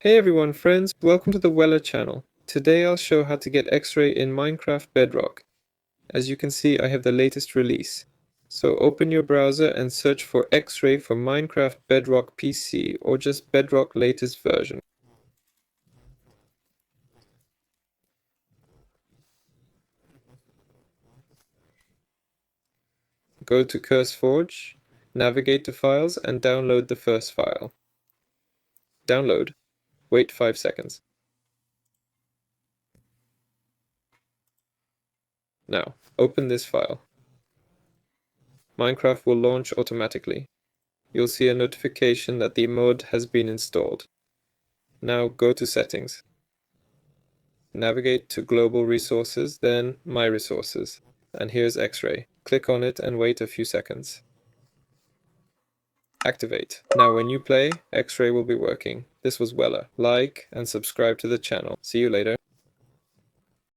Hey everyone, friends, welcome to the Weller channel. Today I'll show how to get X-Ray in Minecraft Bedrock. As you can see, I have the latest release. So open your browser and search for X-Ray for Minecraft Bedrock PC or just Bedrock latest version. Go to CurseForge, navigate to Files and download the first file. Download. Wait 5 seconds. Now, open this file. Minecraft will launch automatically. You'll see a notification that the mod has been installed. Now go to Settings. Navigate to Global Resources, then My Resources. And here's X-Ray. Click on it and wait a few seconds. Activate. Now when you play, X-Ray will be working. This was Weller. Like and subscribe to the channel. See you later.